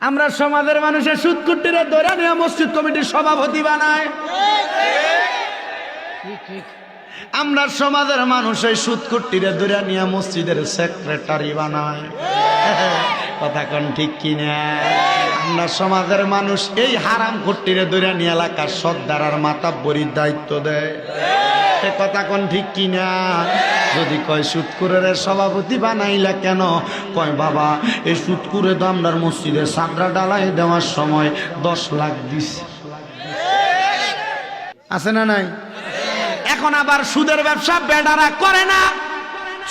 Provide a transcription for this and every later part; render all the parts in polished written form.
আমরা সমাজের মানুষের সুদ কুট্টিরে ধরে নিয়ে মসজিদ কমিটির সভাপতি বানায়। আমরা সমাজের মানুষ এই সুদ কুট্টিরে ধরে নিয়ে মসজিদের সেক্রেটারি বানায়। কথা কোন ঠিক কিনা? আমরা সমাজের মানুষ এই হারাম কুট্টিরে ধরে নিয়ে এলাকার সর্দার আর মাতাব্বরির দায়িত্ব দেয়। কথা কোন ঠিক কিনা? যদি কয় সুদকুরের সভাপতি বানাইলা কেন? কয় বাবা এই সুদকুরে তো আমরার মসজিদে সাদরা ডালাই দেওয়ার সময় 10 লাখ দিছে। আছে না নাই? এখন আবার সুদের ব্যবসা বেডারা করে না।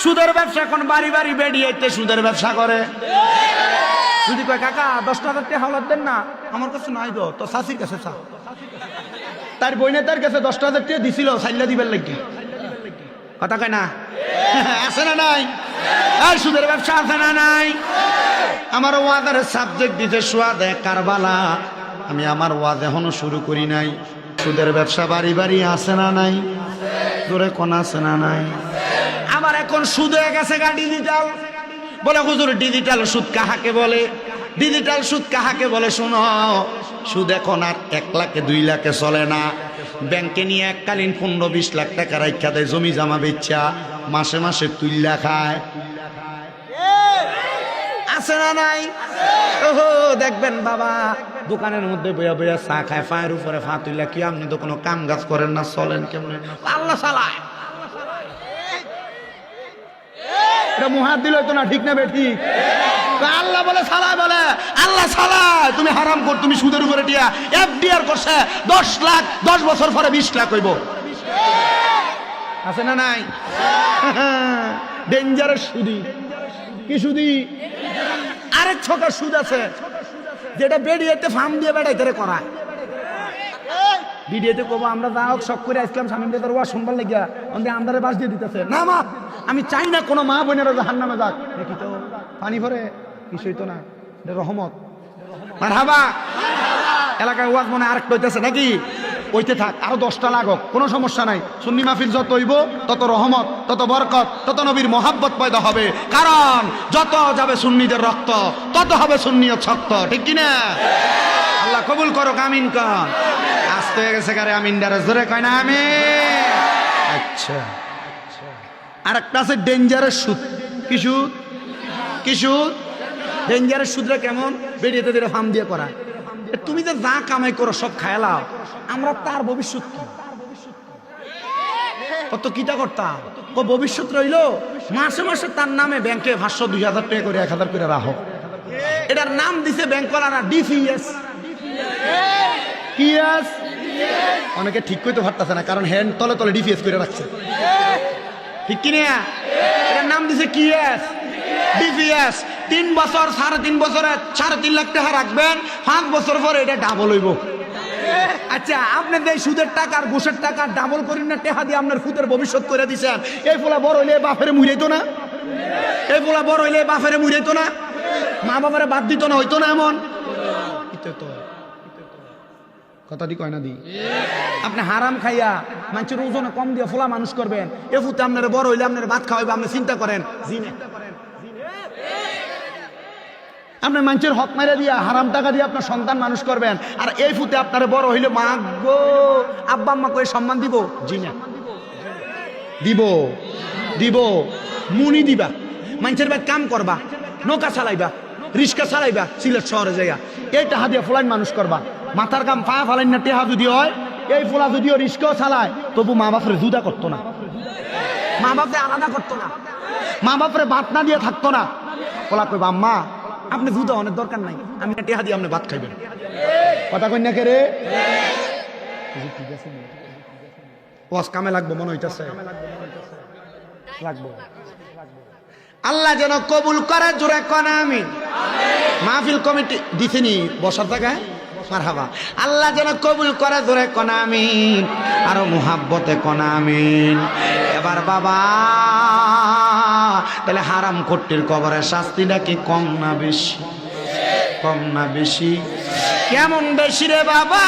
সুদের ব্যবসা এখন বাড়ি বাড়ি বেরিয়েতে সুদের ব্যবসা করে। যদি কয় কাকা 10,000 টাকা হাওলাত দেন না, আমার কাছে নাই গো, তো শাশির কাছে চা। তার বইনে তার কাছে 10,000 টাকা দিছিল সাইল্লা দিবার লাগে। কথা কয় না? আছে না নাই? আর সুদের ব্যবসা আছে না নাই? আমার ওয়াজের সাবজেক্ট দিতে সুয়াদে কারবালা। আমি আমার ওয়াজ এখনো শুরু করি নাই। সুদের ব্যবসা বাড়ি বাড়ি আছে না নাই? জোরে কোন আছে না নাই? আমার এখন সুদ হয়ে গেছে গা ডিজিটাল। বলে হুজুর ডিজিটাল সুদ কাহাকে বলে? ডিজিটাল সুদ কাহাকে বলে? শুনো, সুদ এখন আর 1 লাখে 2 লাখে চলে না। ব্যাংকে নিয়ে এককালীন 15-20 লাখ টাকা রাখা দেয়, জমি জমা বেচা মাসে মাসে তুইলা খায়। আছে না নাই? ওহো দেখবেন বাবা দোকানের মধ্যে বইয়া বইয়া চা খায়, ফায়ের উপরে ফা তুইলা। কি আপনি তো কোনো কাম কাজ করেন না, চলেন কেমনে? আল্লাহ চালায়। এটা মুহাত দিল তো না, ঠিক না বেঠি? আল্লাহ বলে সালায়, বলে আল্লাহ সালায়। তুমি হারাম কর, তুমি সুদের উপরে টিয়া এফডিআর করছে 10 লাখ, 10 বছর পরে 20 লাখ হইব। আছে না নাই? ডেঞ্জারাস সুদি। কি সুদি? আরেক ছকা সুদ আছে যেটা বেরিয়েতে ফার্ম দিয়ে বেড়াইতে করা। ভিডিওতে কব আমরা যা হোক শখ করে আসলাম স্বামীদের ওয়া শুনবার লাগিয়া অন্তে আন্দারে বাস দিয়ে দিতেছে। না মা, আমি চাই না কোনো মা বোনেরা জাহান্নামে যাক। দেখি তো পানি ভরে কিছু হইতো না, রহমত। মারহাবা। এলাকায় ওয়াজ মনে আরেকটা হইতেছে নাকি? ওইতে থাক, আরো 10টা লাগক, কোনো সমস্যা নাই। সুন্নি মাহফিল যত হইব তত রহমত, তত বরকত, তত নবীর মহাব্বত পয়দা হবে। কারণ যত যাবে সুন্নিদের রক্ত তত হবে সুন্নিয়ত শক্ত। ঠিক কিনা? আল্লাহ কবুল করো, আমিন কর। আসতে হয়ে গেছে কারে আমিন ডারে জোরে কয় না আমিন। আচ্ছা, আরেকটা আছে ডেঞ্জারাস সুদ। কি সুদ? কি সুদ? ডেঞ্জারাস সুদরা কেমন? বেরিয়েতে দিলে ফার্ম দিয়ে করা। তুমি যে যা কামাই করো সব খায়লাও, আমরা তার ভবিষ্যৎ কি? কত কিটা করতাম, ভবিষ্যৎ রইল মাসে মাসে তার নামে ব্যাংকে 500-2,000 টাকা করে 1,000 করে রাখো। এটার নাম দিছে ব্যাংক কলারা ডিপিএস। কিএস? অনেকে ঠিক করতে পারতেছে না, কারণ হ্যান্ড তলে তলে ডিপিএস করে রাখছে। ঠিক কিনা? এটার নাম দিছে কিএস, ডিপিএস। 3 বছর 3.5 বছরে 3.5 লাখ টাকা রাখবেন, 5 বছর পরে এটা ডাবল হইব। আচ্ছা, আপনি এই সুদের টাকা আর ঘুষের টাকা ডাবল করেন না, টাকা দিয়ে আপনার ফুতের ভবিষ্যৎ করে দিচ্ছেন। এই পোলা বড় হইলে বাপেরে মুড়াইতো না? এই পোলা বড় হইলে বাপেরে মুড়াইতো না? মা বাবারে বাদ দিত না? হইতো না এমন? কথা দি কয় না দি? আপনি হারাম খাইয়া মানুষের ওজনে কম দিয়ে ফোলা মানুষ করবেন, এ ফুতে আপনার বড় হইলে আপনার ভাত খাওয়াইবে, আপনি চিন্তা করেন। জিনে আপনি মানুষের হক মাইরা দিয়া হারাম টাকা দিয়ে আপনার সন্তান মানুষ করবেন, আর এই ফুতে আপনার বড় হইলে মা গো আব্বা আম্মা করে সম্মান দিব? জি না। দিব দিব মুনি দিবা, মানুষের ভাই কাম করবা, নৌকা চালাইবা, রিক্সা চালাইবা, সিলেট শহরে যাইয়া এই টাকা দিয়ে ফোলাইন মানুষ করবা। মাথার কাম পায়া ফালাইন না টেহা যদি হয়, এই ফোলা যদিও রিক্সাও চালায় তবু মা বাপরে জুদা করতো না, মা বাপরে আলাদা করতো না, মা বাপরে ভাত না দিয়ে থাকতো না। ফোলা কইবা আম্মা আপনি জুদা অনেক দরকার নাই, আমি টেহা দিয়ে আপনি ভাত খাইবেন। কথা কই না কে রে? ওয়াজ কামে লাগবো মনে হইতাছে, লাগবো। আল্লাহ যেন কবুল করে, জোরে কোন আমিন। মাহফিল কমিটি দিছেনি বসার জায়গায়? মারহাবা। আল্লাহ যেন কবুল করে, জোরে কোন আমিন। আরো মুহাব্বতে কোন আমিন। এবার বাবা তাহলে হারাম খোরটির কবরের শাস্তিটা কি কম না বেশি? কম না বেশি? কেমন বেশি রে বাবা?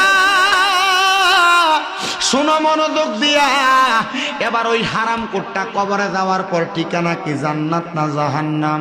শোনো মনোযোগ দিয়া। এবার ওই হারাম খোরটা কবরে যাওয়ার পর ঠিকানা কি জান্নাত না জাহান্নাম?